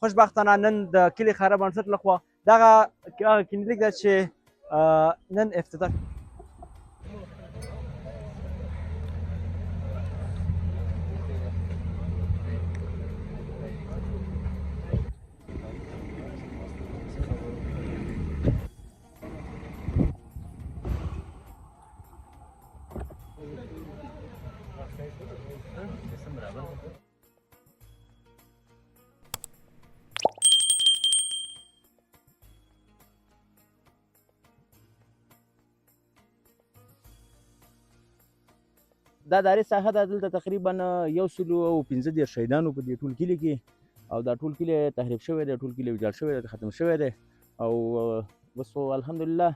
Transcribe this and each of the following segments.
خوشبختانه نن د کلي خیره بنسټ لخوا دغه کلینیک ده چې نن افتتاح دا داري ساحه ده. دلته تقریبا 115 شهیدانو په دې ټول کلي کې او دا ټول کلي تحریف شوی دی، ټول کلي ویجاړ شوی دی، ختم شوی دی. او اوس خو الحمدلله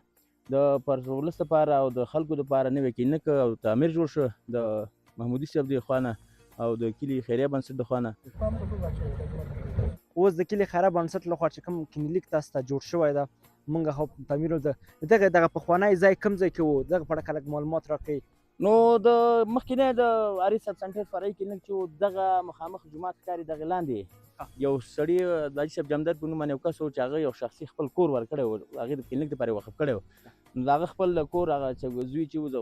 د پر ولس لپاره او د خلکو لپاره نوی کلینیک او تعمیر جوړ شو د محمودي صاحب د خوا نه او د کلي خیریه بنسټ د خوا نه. اوس د کلي خیریه بنسټ لخوا چې کوم کلینیک تاسو ته جوړ شوی ده، موږ خو تعمیر دغه پخوانی ځای کوم ځای کې و، دغه په اړه کلک معلومات راکړئ. نو د مخکې نه د عارف سب سنټر فرعي کلینیک چې دغه مخامخ جومات ښکاري دغه لاندې یو سړي د حاجي صاحب جمدر په نوم باندې یو کس و چې هغه یو شخصي خپل کور ورکړی و، هغې د کلینیک دپاره وقف کړی و. نو د هغه خپل کور هغه چې زوی چې و د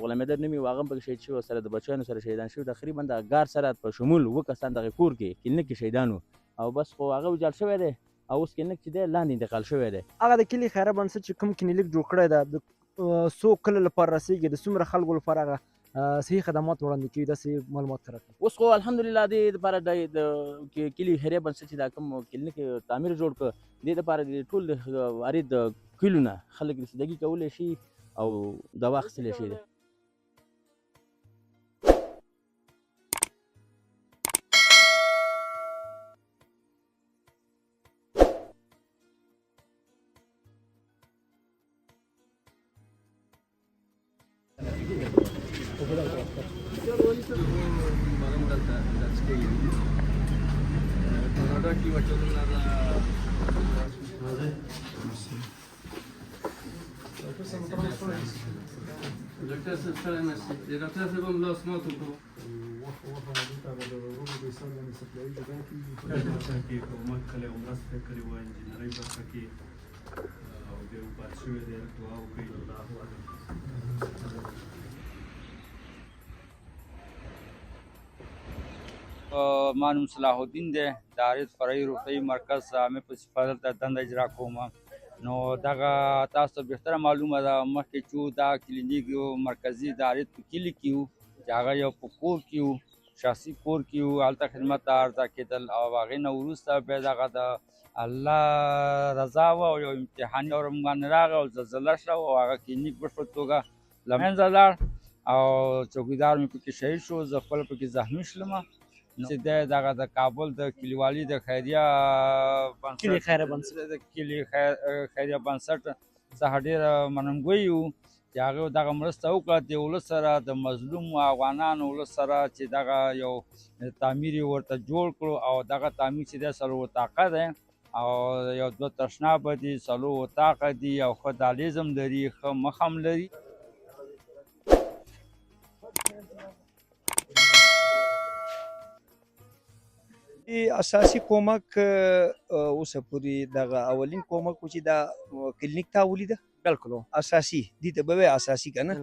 غلامېدر نوم یې و، هغه هم پکې شهید شوی و، سره د بچیانو سره شهیدان شوي. تقریبا د ګار سره په شمول 7 کسان دغه کور کې کلینیک کې شهیدان و او بس خو هغه ویجاړ شوی دی او اوس کلینیک چې دی لاندې انتقال شوی دی. هغه د کلي خیریه بنسټ چې کوم کلینیک جوړ کړی ده څو کله لپاره رسیږي، د څومره خلکو لپاره هغه صحیح خدمات وړاندې کوي، داسې معلومات راکړئ. اوس خو الحمدلله د لپاره د کلي خیریه بنسټ چې دا کوم کلینیک تعمیر جوړ کړ، د لپاره د ټول د عارض د کلیو نه خلک رسیدګي کولی شي او دوا اخیستلی شي. Doctor said, the doctor said, "I'm lost more to go." ما نوم صلاح الدین دی، د عارض فرعي روغتیايي مرکز عامه په صفت دلته دنده اجرا کوم. نو دغه تاسو ته بهتره معلومه ده مخکې چې دا کلینیک مرکزي د عارض په کلي کې و چې هغه یو په کور کې و، شخصي کور کې و، هلته خدمت ته عرضه کېدل او هغې نه وروسته بیا دغه د الله رضا وه او یو امتحاني دور موږ باندې راغی او زلزله شوه او هغه کلینیک بشپړ توګه له منځه لاړ او چوکیدار مې پکې شهید شو، زه خپله پکې زخمي شلم. چې دی دغه د کابل د کلیوالي د خیریه بنسټ د کلي خیریه بنسټ څخه ډېره منندګوی یو چې هغې دغه مرسته وکړه د ولس سره، د مظلوم افغانانو ولس سره چې دغه یو تعمیر یې ورته جوړ کړو او دغه تعمیر چې دی 4 اتاقه دی او یو 2 تشنابه دي، 4 اتاقه دي او ښه دهلیز هم لري، ښه مخ هم لري. اساسي کومک اوسه پورې دغه اولین کومک و چې دا کلینیک ته ولیده، بالکل اساسي دي ته به اساسي کنه.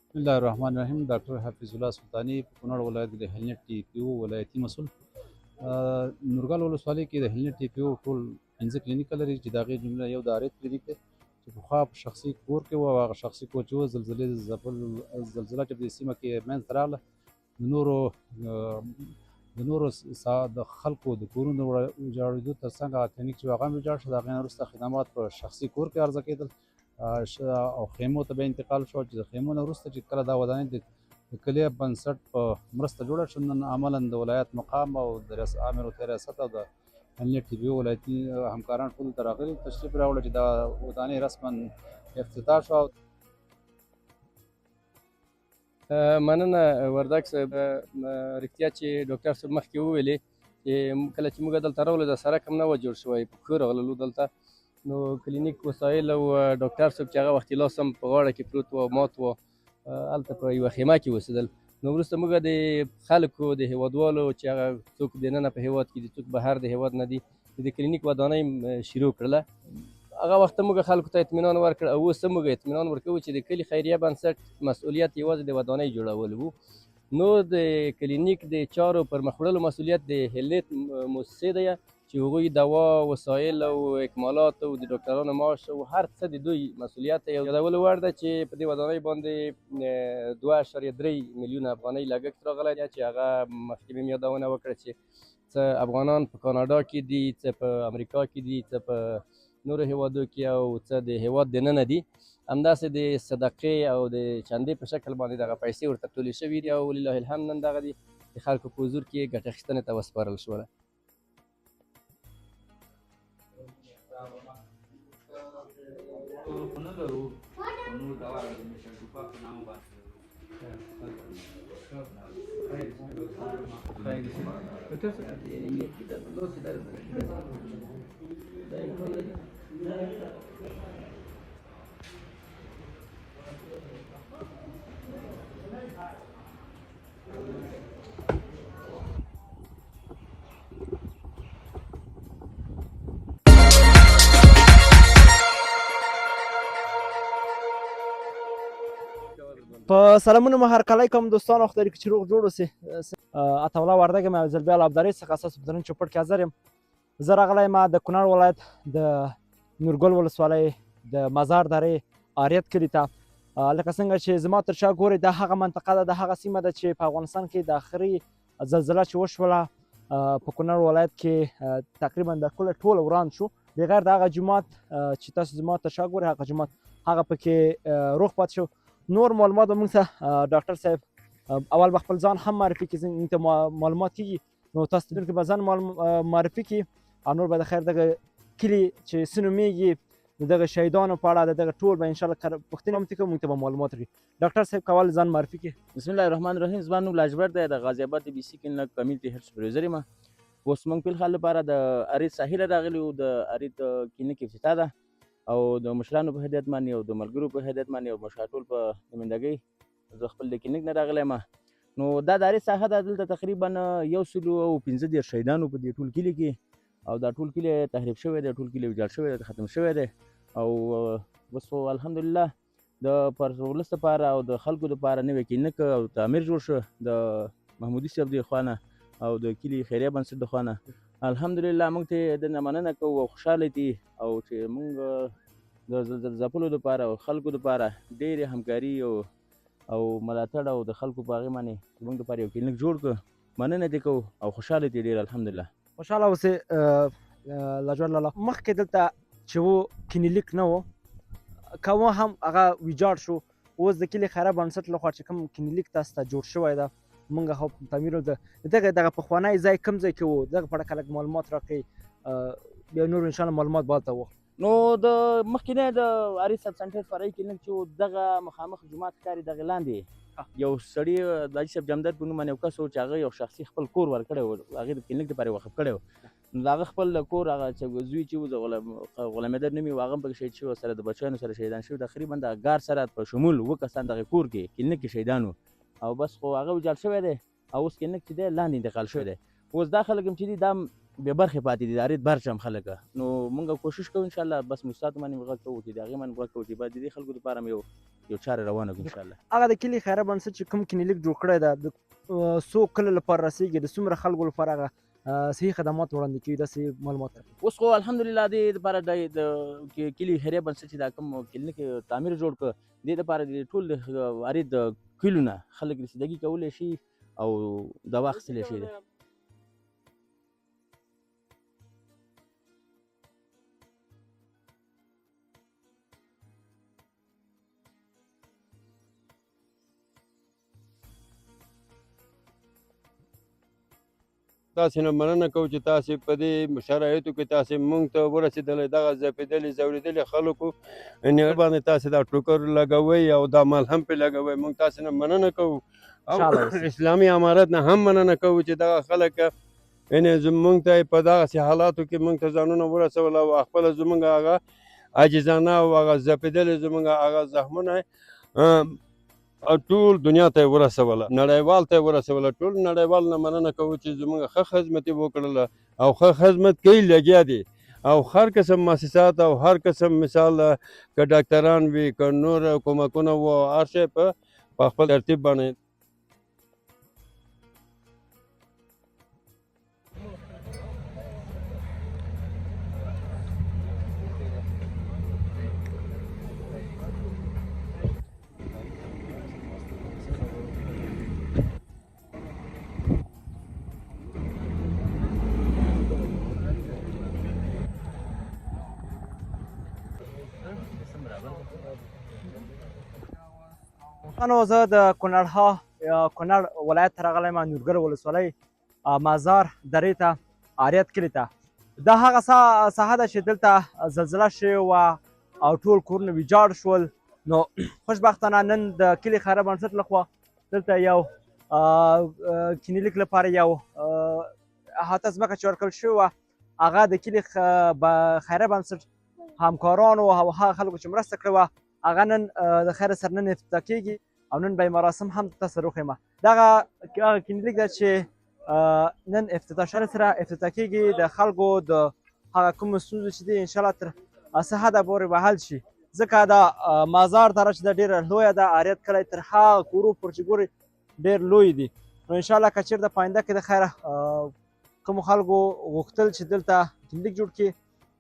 بسم الله الرحمن الرحیم. ډاکټر حفیظ الله سلطانی په کونړ ولایت د هلنیټ ټي پی او ولایتي مسؤل. نورګل ولسوالۍ کې د هلنیټ ټي پی او ټول 5 کلینیک لري چې د هغې جمله یو د عارض کلینیک دی چې پخوا په شخصي کور کې و. هغه شخصي کور چې و زلزله چې په دې سیمه کې منځته راغله، د نورو د خلکو د کورونو ویجاړېدو تر څنګ هغه کلینیک چې هغه هم ویجاړ شو. د هغې نه وروسته خدمات په شخصي کور کې عرضه کېدل او خیمو ته به انتقال شو چې د خیمو نه وروسته چې کله دا ودانۍ د کلي بنسټ په مرسته جوړه شوه، نن عملا د ولایت مقام او د امیر روغتیا ریاست او د هلنیټ ټي پی او ولایتي همکاران ټول ته راغلي تشریف راوړه چې دا ودانۍ رسما افتتاح شوه. مننه وردګ صاحب، رښتیا چې ډاکټر صاحب مخکې وویلې چې کله چې موږ دلته راغلو د سړک هم نه و جوړ شوی په پښو راغللو دلته نو کلینیک وسایل او ډاکټر صاحب چې هغه وختي لاس هم په غاړه کې پروت و مات و هلته په یوه خیمه کې اوسېدل نو وروسته موږ د خلکو د هیوادوالو چې هغه څوک دننه په هیواد کې دي څوک بهر د هیواد نه دي د کلینیک ودانۍ شروع کړله هغه وخت موږ خلکو ته اطمینان ورکړ او اوس هم موږ اطمینان ورکوو چې د کلي خیریه بنسټ مسؤلیت یوازې د ودانۍ جوړول وو نو د کلینیک د چارو پر مخ وړلو مسؤلیت د هلیت مؤسسې دی چې هغوی دوا وسایل او اکمالات او د ډاکټرانو معاش او هر څه د دوی مسؤلیت دی یادولو وړ ده چې په دې ودانۍ باندې 2.3 میلیونه افغانۍ لګښت راغلی دی چې هغه مخکې مې یادونه وکړه چې څه افغانان په کاناډا کې دي څه په امریکا کې دي څه په نورو هیوادو کې او څه د هیواد دننه دي همداسې د صدقې او د چندې په شکل باندې دغه پیسې ورته ټولې شوي دي او لله الحمد نن دغه دي د خلکو په حضور کې ګټه اخیستنې ته وسپارل شوله په سلامونه مو هرکلی کوم دوستانو خدای دې چې روغ جوړ اوسئ عطاالله وردګ یم یو ځل بیا له ابدارۍ څخه ستاسو په درنه چوپړ کې حاضر یم زه راغلی یم د کونړ ولایت د نورګل ولسوالۍ د مزار درې آریت کلي ته لکه څنګه چې زما تر شا ګورئ دا هغه منطقه ده دا هغه سیمه ده چې په افغانستان کې د آخري زلزله چې وشوله په کونړ ولایت کې تقریبا د ټوله وران شو بغیر د هغه جومات چې تاسو زما تر شا ګورئ هغه جومات هغه پکې روغ پاتې شو نور معلومات به موږ ته ډاکټر صاحب اول به خپل ځان هم معرفي کړي موږ ته معلومات کېږي نو تاسو ته به ځان معرفي کړي او نور به د خیر دغه کلي چې څه نومیږي د دغه شهیدانو په اړه د دغه ټول به انشاءالله پوښتنې هم کوو موږ ته به معلومات راکړي ډاکټر صاحب کول ځان معرفي کړي بسم الله الرحمن الرحیم زما نوم لاجبر دی د غازي آباد بي سي کلینیک کمیونټي هیلث سپروایزر یم اوس موږ فی الحال لپاره د ارید ساحل راغلي وو د ارید کلینیک افتتاح ده او د مشرانو په هدایت باندې او د ملګرو په هدایت باندې او مشر ټول په نمایندګۍ زه خپل د کلینیک نه راغلی یم نو دا د ارید ساحه ده دلته تقریبا 115 شهیدانو په دې ټول کلي کې او دا ټول کلي تخریب شوی دی ټول کلي ویجاړ شوی دی ختم شوی دی او اوس خو الحمدلله د ولس لپاره او د خلکو لپاره نوی کلینیک او تعمیر جوړ شو د محمودي صاحب د خوا نه او د کلي خیریه بنسټ د خوا نه الحمدلله موږ ته د مننه کوو او خوشحاله دي او چې موږ د زلزلې ځپلو لپاره او خلکو لپاره ډېرې همکاري او ملاتړ او د خلکو په هغې باندې موږ لپاره یو کلینیک جوړ کړو مننه دې کوو او خوشحاله دي ډېر الحمدلله خوشحاله اوسئ لاجور لالا مخکې دلته چې و کلینیک نه و که هم هغه ویجاړ شو اوس د کلي خیریه بنسټ لخوا چې کوم کلینیک تاسو ته جوړ شوی ده موږ خو تعمیر دغه پخوانی ځای کوم ځای کې و دغه په اړه لږ معلومات راکړئ بیا نور انشاءالله معلومات به هلته واخلو نو د مخکې د ارید سب سنټر فرعي کلینیک چې دغه مخامخ جومات ښکاري دغه لاندې یو سړي د حاجي صاحب جمدر په نوم باندې یو کس و چې هغه یو شخصي خپل کور ورکړی و هغې د کلینیک لپاره وقف کړی و نو د هغه خپل کور هغه زوی چې و د غلامېدر نوم یې و هغه هم پکې شهید شوی سره د بچیانو سره شهیدان شوي تقریبا د غار سره په شمول 7 کسان دغه کور کې کلینیک کې شهیدان و او بس خو هغه ویجاړ شوی دی او اوس کلینیک چې دی لاندې انتقال شوی دی اوس دا خلک هم چې دي دا بې برخې پاتې دي د ارید برچ هم خلک نو موږ کوشش کوو انشاءالله بس موسساتو باندې غږ کوو چې د هغې باندې غږ کوو چې باید د دې خلکو لپاره هم یو چاره روانه کړو انشاءالله هغه د کلي خیریه بنسټ چې کوم کلینیک جوړ کړی ده د څو کلو لپاره رسېږي د څومره خلکو لپاره هغه صحیح خدمات وړاندې کوي داسې معلومات راکړئ اوس خو الحمدلله دې لپاره د کلي خیریه بنسټ چې دا کوم کلینیک تعمیر جوړ کړ دې لپاره د ټول د ارید کلیو نه خلک رسیدګي کولی شي او دوا اخیستلی شي تاسې نه مننه کوو چې تاسې په دې شرایطو کې تاسې موږ ته ورسېدلی دغه ځپېدلي ځورېدلي خلکو باندې تاسې دا ټوکر لګوئ او دا ملهم پرې لګوئ موږ تاسې نه مننه کوو او اسلامي امارت نه هم مننه کوو چې دغه خلک یعنې زموږ ته په دغسې حالاتو کې موږ ته ځانونه ورسول او خپله زموږ هغه عاجزانه او هغه ځپېدلې زموږ هغه زخمونه ټول دنیا ته یې ورسوله، نړیوال ته یې ورسوله. ټول نړیوال نه مننه کوو چې زموږ ښه خدمت یې وکړله او ښه خدمت کوي، لګیا دي او هر قسم مؤسسات او هر قسم مثال که ډاکټران وي که نور کومکونه و هر شی په خپل ترتیب باندې. زه د کونړ ولایت ته راغلی یم، نورګل ولسوالۍ مازار درې ته، آریت کلي ته. دا هغه ساحه ده چې دلته زلزله شوې وه او ټول کورونه ویجاړ شول. نو خوشبختانه نن د کلي خیریه بنسټ لخوا دلته یو کلینیک لپاره یو احاطه ځمکه چې ورکړل شوې وه، هغه د کلي خیریه بنسټ همکارانو او هغه خلکو چې مرسته کړې وه، هغه نن د خیر سره نن افتتاح کېږي او نن به یې مراسم هم تاسو سره وښیم. دغه کلینیک ده چې نن افتتاح شوی سره افتتاح کېږي، د خلکو د هغه کومو ستونزو چې دي انشاءالله تر څه حده پورې به حل شي، ځکه دا مازار دره چې ده ډېره لویه ده، آریت کلی تر هغه کورو پورې چې ګورې ډېر لوی دي. نو انشاءالله که چېرته په آینده کې د خیره کومو خلکو غوښتل چې دلته کلینیک جوړ کړي،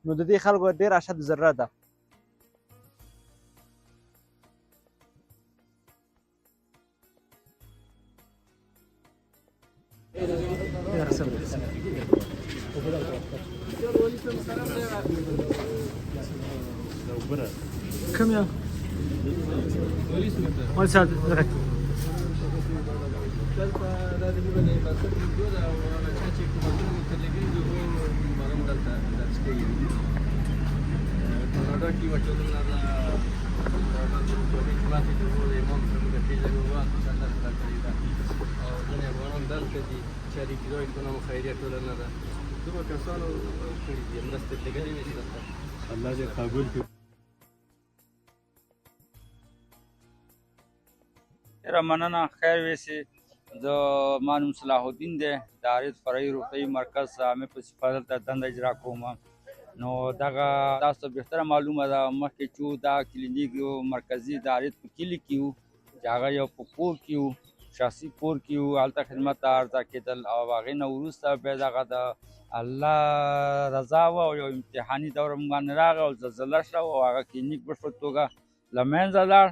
نو د دې خلکو ډېر اشد ضرورت ده. Komm her. Und halt direkt. الله دې قبول کړي. ډېره مننه. خیر ویسې د ما نوم صلاح الدین دی، د آریت فرعي روغتیایي مرکز عامې په صفت دلته دنده اجرا کوم. نو دغه تاسو ته بهتره معلومه ده مخکې چې دا کلینیک مرکزي د آریت په کلي کې و چې هغه یو په کور کې و، شخصي کور کې و، هلته خدمت ته عرضه کېدل او هغې نه وروسته بیا دغه د الله رضا وه او یو امتحاني دوره موږ باندې راغی او زلزله شوه او هغه کلینیک بشپړ توګه له منځه لاړ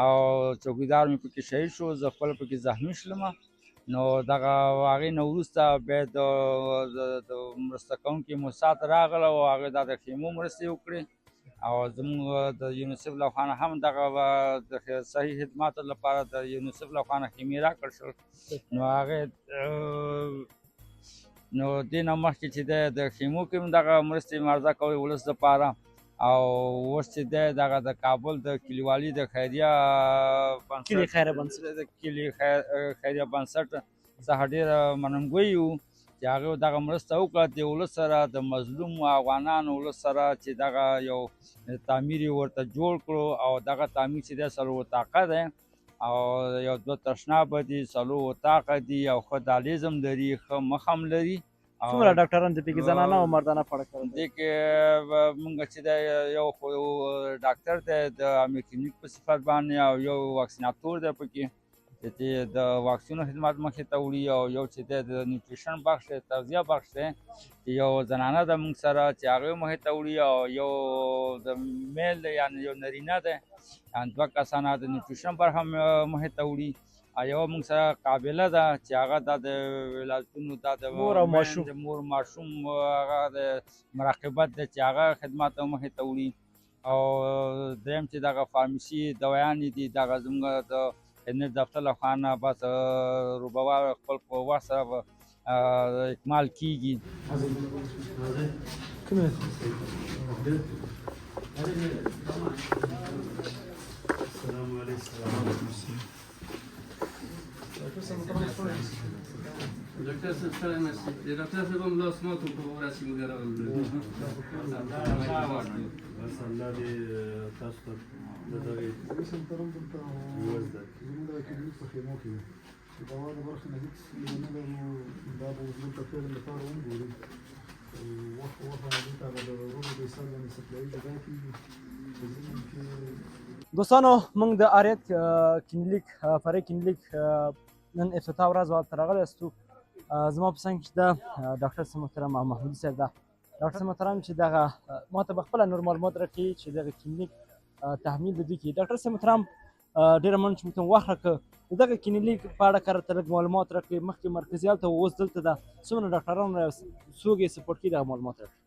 او چوکیدار مې پکې شهید شو، زه خپله پکې زخمي شلم. نو دغه هغې نه وروسته بیا د مرسته کوونکي موسسات راغله او هغې دا د خیمو مرستې وکړې او زموږ د یونیسف له خوا نه هم دغه د صحي خدماتو لپاره د یونیسف له خوا نه خیمې راکړل شول. نو هغې نو دې نه مخکې چې دی د خیمو کې هم دغه مرستې عرضه کوي ولس دپاره او اوس چې دی دغه د کابل د کلیوالي د خیریه کلي خیریه بنسټ د کلي خیریه بنسټ څخه ډېره منندګوی یو چې هغې دغه مرسته وکړه د ولس سره، د مظلوم افغانانو ولس سره چې دغه یو تعمیر یې ورته جوړ کړو او دغه تعمیر چې دی څلور اتاقه دی او یو دوه تشنابه دي، څلور اتاقه دي او ښه دهلیز هم لري، ښه مخ هم لري. څومره ډاکټران دي پکې زنانه او مردانه پړه کړل؟ دې کې مونږ چې دی یو ډاکټر دی د عامې کلینیک په صفت باندې او یو واکسیناتور دی پکې چې د واکسینو خدمات مخې ته وړي او یو چې دی د نیوټریشن بخش دی، تغذیه بخش دی، یو زنانه ده مونږ سره چې هغې مخې ته وړي او یو د میل دی یعنې یو نرینه دی، یعنې دوه کسانه د نیوټریشن برخه مخې ته وړي. یوه مونږ سره قابله ده چې هغه دا د ولادتونو دا د مور او ماشوم هغه د مراقبت دی چې هغه خدمات مخې ته وړي او دریم چې دغه فارمسي دوایانې دي دغه زموږ د خدمت دفتر له خوا نه بس روبوار خپل په وخت سره اکمال کیږي. السلام علیکم. ډاکټر صاحب ستړی نشي ډاکټر صاحب هم لاس ماتو په ورځ کې موږ راغلو بس الله دې تاسو ته د دغې سنترم دلته زموږ د کلینیک په خیمو کې چې د هوا د برخې نه هېڅ نه لرو دا به اوس دلته فعلا لپاره وګورو وخت دلته د روغو د حساب باندې سپلایي جدا کېږي په ضمن کې دوستانو موږ د آریت کلینیک فرعي کلینیک نن افتتاح ورځ ورته راغلی یاستو زما په څنګ کې د ډاکټر صاحب محترم محمودي صاحب ده ډاکټر صاحب محترم چې دغه ما ته به خپله نور معلومات راکړي چې دغه کلینیک تحمیل د دوی کې ډاکټر صاحب محترم ډېره مننه چې موږ ته وخت راکړه د دغه کلینیک په اړه که راته لږ معلومات راکړي مخکې مرکزي هلته اوس دلته ده څومره ډاکټران څوک یې سپورټ کوي دغه معلومات راکړي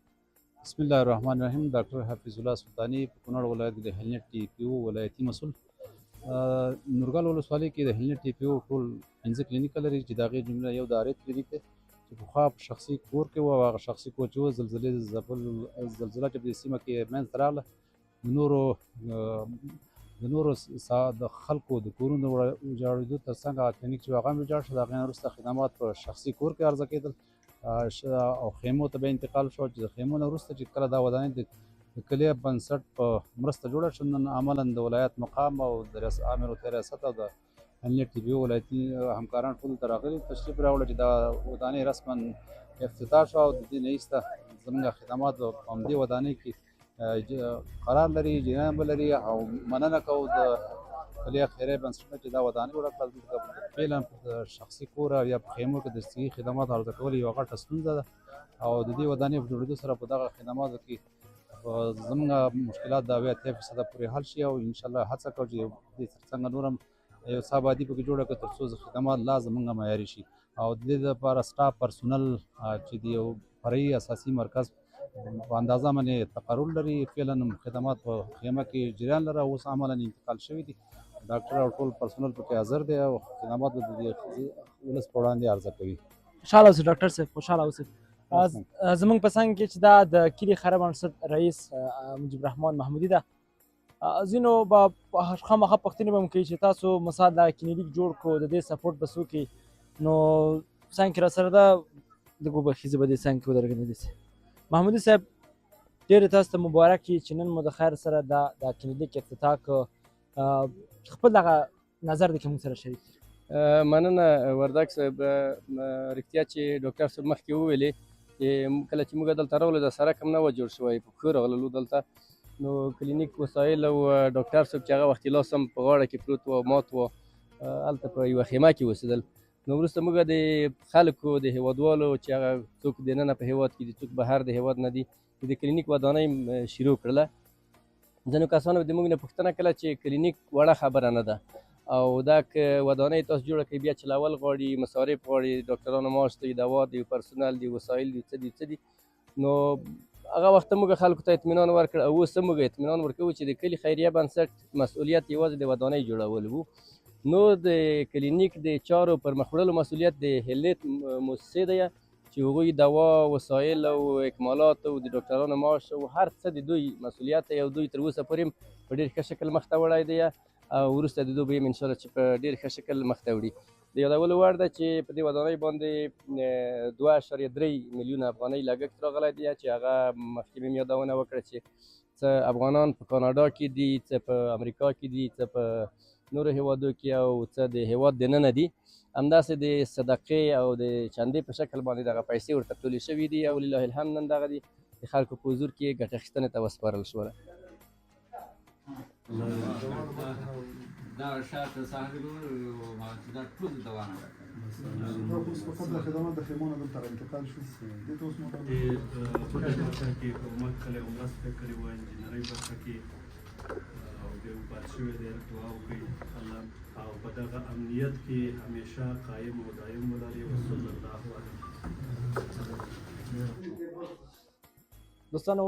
بسم الله الرحمن الرحیم ډاکټر حفیظ الله سلطانی په کونړ ولایت د هلنیټ ټي پی او ولایتي مسؤل نورګل ولسوالۍ کې د هلنیټ ټي پی او ټول 15 کلینیک لري چې د هغې جمله یو د آریت کلینیک دی چې پخوا په شخصي کور کې و او هغه شخصي کور چې و زلزلې زلزله چې په دې سیمه کې منځته راغله د نورو د خلکو د کورونو ویجاړېدو تر څنګ هغه کلینیک چې هغه هم ویجاړ شو د هغې نه وروسته خدمات په شخصي کور کې عرضه کېدل او خیمو ته به انتقال شو چې د خیمو نه وروسته چې کله دا ودانۍ د کلي بنسټ په مرسته جوړه شوه نن عملا د ولایت مقام او د امیر الوطن ریاست او د هلنیټ ټي پی او ولایتي همکاران ټول دلته راغلي تشریف راوړه چې دا ودانۍ رسما افتتاح شوه او د دې نه ایسته زموږ خدمات په همدې ودانۍ کې قرار لري جریان به لري او مننه کوو د کلي خیریه بنسټونه چې دا ودانۍ جوړه کړه فعلا په شخصي کور یا په خیمو کې د صحي خدمات عرضه کول یوه غټه ستونزه ده او د دې ودانۍ په جوړېدو سره په دغه خدماتو کې زموږ مشکلات د 80% پورې حل شي او انشاءالله هڅه کوو چې دې تر څنګ نور هم یو څه ابادي پکې جوړه کړو تر څو خدمات لا زموږ معیاري شي او د دې لپاره سټاف پرسونل چې د یو فرعي اساسي مرکز په اندازه باندې تقرر لري فعلا خدمات په خیمه کې جریان لري اوس عملا انتقال شوي دي ډاکټر او ټول پرسونل پکې حاضر دی او خدمات د ولس په وړاندې عرضه کوي خوشحاله اوسئ ډاکټر صاحب خوشحاله اوسئ زموږ په څنګ کې چې دا د کلي خیریه بنسټ رئیس مجیب الرحمن محمودي ده ځینو به خامخا پوښتنې به م کوي چې تاسو مثال دا کلینیک جوړ کړو د دې سپورټ به څوک کوي نو څنګ کې راسره ده لږ وبخښئ زه به دې څنګ کې ودرېږم محمودي صاحب ډېرې تاسو ته مبارک وي چې نن مو د خیر سره دا کلینیک افتتاح کړ خپل دغه نظر دې کې موږ سره شریک کړي مننه وردګ صاحب رښتیا چې ډاکټر صاحب مخکې وویلې چې کله چې موږ دلته راغلو د سړک هم نه و جوړ شوی په پښو راغللو دلته نو کلینیک وسایل او ډاکټر صاحب چې هغه وختي لاس هم په غاړه کې پروت و مات و هلته په یوه خیمه کې اوسېدل نو وروسته موږ د خلکو د هیوادوالو چې هغه څوک دننه په هیواد کې دي څوک بهر د هیواد نه دي د کلینیک ودانۍ شروع کړله ځینو کسانو د موږ نه پوښتنه کړله چې کلینیک وړه خبره نه ده او دا که ودانۍ تاسو جوړه کړئ بیا چلول غواړي مصارف غواړي ډاکټرانو معاش دی دوا دی پرسونل دی وسایل دی څه دي نو هغه وخت موږ خلکو ته اطمینان ورکړ او اوس موږ اطمینان ورکوو چې د کلي خیریه بنسټ مسؤلیت یوازې د ودانۍ جوړول وو نو د کلینیک د چارو پر مخ وړلو مسؤلیت د هلنیټ مؤسسې دی چې هغوی دوا وسایل او اکمالات او د ډاکټرانو معاش او هر څه د دوی مسؤلیت دی او دوی تر اوسه پورې په ډېر ښه شکل مخته وړی دی او وروسته د دوی به یې انشاءالله چې په ډېر ښه شکل مخته وړي د یادولو وړ ده چې په دې ودانۍ باندې 2.3 میلیونه افغانۍ لګښت راغلی دی چې هغه مخکې مې یادونه وکړه چې څه افغانان په کاناډا کې دي څه په امریکا کې دي څه په نورو هیوادو کې او څه د هیواد دننه دي همداسې د صدقې او د چندې په شکل باندې دغه پیسې ورته ټولې شوي دي او لله الحمد نن دغه دي د خلکو په حضور کې ګټه اخیستنې ته وسپارل شوله دا شاته ساحل دا ټول دوانه اوس په قبل خدمات د خیمونو دلته انتقال شو دې ته اوس مو په دې برخه کې کومک کړی او مرسته کړې وه انجینرۍ برخه کې او ډېر وفات شوی دی دعا وکړئ الله او په دغه امنیت کې همیشه قایم او دایم ولري وصلی الله علیه دوستانو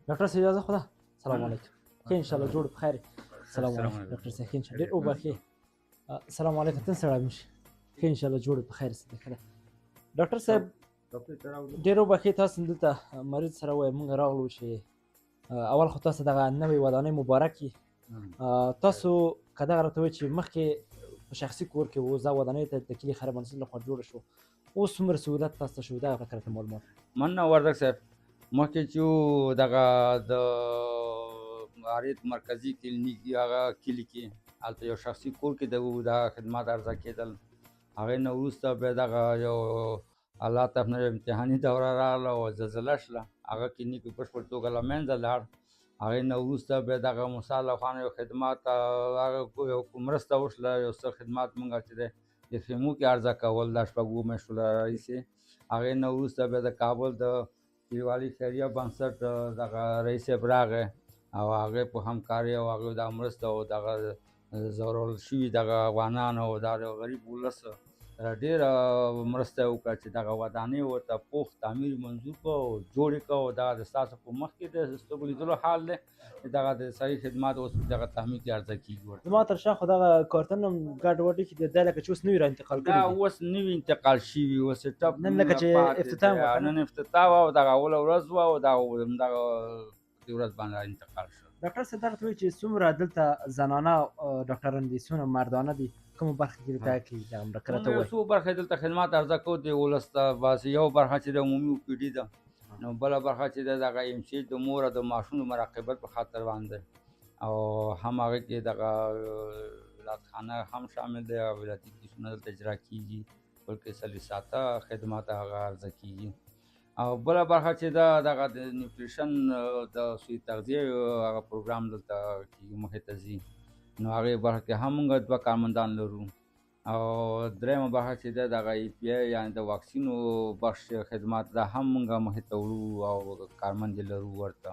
ډاکټر صاحب اجازه خو ده سلام علیکم ښه انشاءالله جوړ بخیر سلام علیکم ډاکټر صاحب ښه انشاءالله ډېر وبخښئ السلام علیکم تاسو سره مشه ښه ان شاء الله جوړ په خیر سره کړه ډاکټر صاحب ډیرو بخې تاسو دلته مریض سره وای موږ راغلو چې اول خو تاسو دغه نوې ودانۍ مبارکي تاسو که دغه راته وایي چې مخکې په شخصي کور کې و زه ودانۍ ته د کلي خیر منصور لخوا جوړه شو اوس څومره سهولت تاسو ته شوی دغه راته معلومات مننه وردګ صاحب مخکې چې دغه د عارض مرکزي کلینیک هغه کلي کې هلته یو شخصي کور کې د خدمات عرضه کېدل هغې نه وروسته بیا دغه یو الله طرف نه امتحاني دوره راغله او زلزله شله هغه کلینیک په بشپړ توګه له منځه لاړ هغې نه وروسته بیا دغه موسی الله خان یو خدمات هغه یو مرسته وشله یو څه خدمات مونږ چې دی د خیمو کې عرضه کول دا شپږ اووه میاشتو راهیسې هغې نه وروسته بیا د کابل د کلیوالي خیریه بنسټ دغه رئیس صاحب راغی او هغې په همکارۍ او هغې دا مرسته او دغه ځورول شوي دغه افغانان او دا غریب ولس ډېره مرسته یې وکړه چې دغه ودانۍ ورته پوخ تعمیر منظور کړو او جوړ یې کړو دغه د ستاسو په مخ کې د سترګو لیدلو حال دی دغه د صحیح خدمات اوس دغه تعمیر کې عرضه کېږي ورته زما تر شا خو دغه کارتن هم ګډ وډ کې دی دا لکه چې اوس نوي را انتقال دا کړي دي اوس نوي انتقال شوي اوس یې ټپ نن لکه چې افتتاح وه که نه؟ نن افتتاح وه او دغه اوله ورځ وه او دغه دې ورځ باندې انتقال شو ډاکټر صاحب دا راته وایي چې څومره دلته زنانه ډاکټران دي څومره مردانه دي کومه برخه کې کار کوي دغه ډاکټر راته موږ یو وایي څو برخې دلته خدمات عرضه کوو د ولس ته بس یو برخه چې د عمومي او پي ډي ده نو بله برخه چې ده دغه ایم سی د مور او د ماشوم د مراقبت په خاطر باندې او هم هغې کې دغه ولادخانه هم شامل دی او ولادي کیسونه دلته اجرا کېږي بلکې ساته خدمات هغه عرضه کېږي او بله برخه چې ده دغه د نیوټریشن د سوی تغذیې هغه پروګرام دلته کېږي مخې ته ځي نو هغې برخه کې هم موږ 2 کارمندان لرو او درېیمه برخه چې ده دغه ای پی آی یعنې د واکسینو بخش خدمات دا هم موږ مخې ته وړو او کارمند یې لرو ورته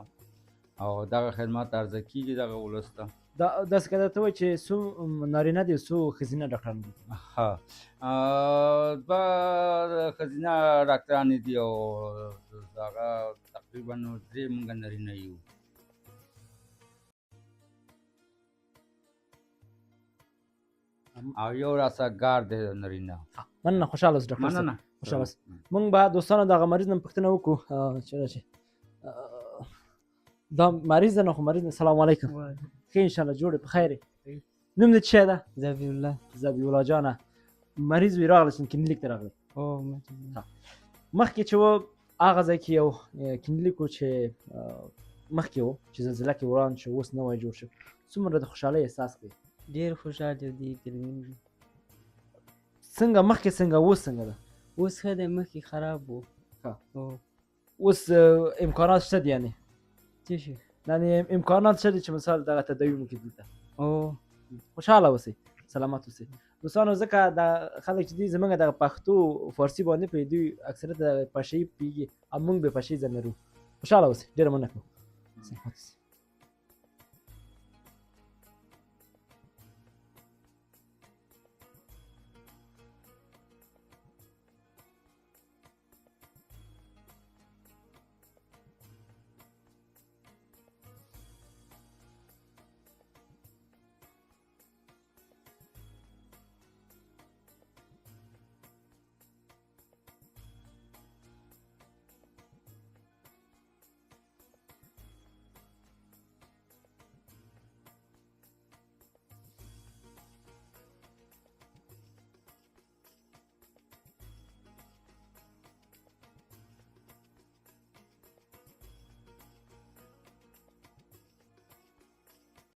او دغه خدمات عرضه کېږي دغه ولس ته داسې که درته وایي چې څو نارینه دي څو ښځینه ډاکټران دي ها 2 ښځینه ډاکټرانې دي او هغه تقریبا 3 موږ نارینه یو او یو راسه ګارد دی نارینه مننه خوشحاله اوسه ډاکټر صاحب مننه خوشحاله اوسه موږ به دوستانو دغه مریض نه پوښتنه وکړو چې راشه دا مریض دی نو خو مریض نه سلام علیکم ښه انشاءالله جوړ یې په خیر یې نوم دې څه شی ده ذبیح الله ذبیح الله جانه مریض وي راغلی کلینیک ته راغلی او مخکې چې و هغه ځای کې یو کلینیک و چې مخکې و چې زلزله کې وران شو اوس نوی جوړ شو څومره د خوشحالۍ احساس کوي ډېر خوشحاله دی کلینیک څنګه مخکې څنګه اوس څنګه ده اوس ښه دی مخکې خراب و اوس امکانات شته دي یعنې څه شي یعنې امکانات شته دي چې مثال دغه تداوي وکړي دلته او خوشحاله اوسئ سلامت اوسئ دوستانو ځکه دا خلک چې دي زموږ دغه پښتو فارسي باندې پوهېدي اکثریت د پشه یي پوهېږي او موږ بې پشه یي زه لرو خوشحاله اوسئ ډېره مننه کوم سلامت اوسئ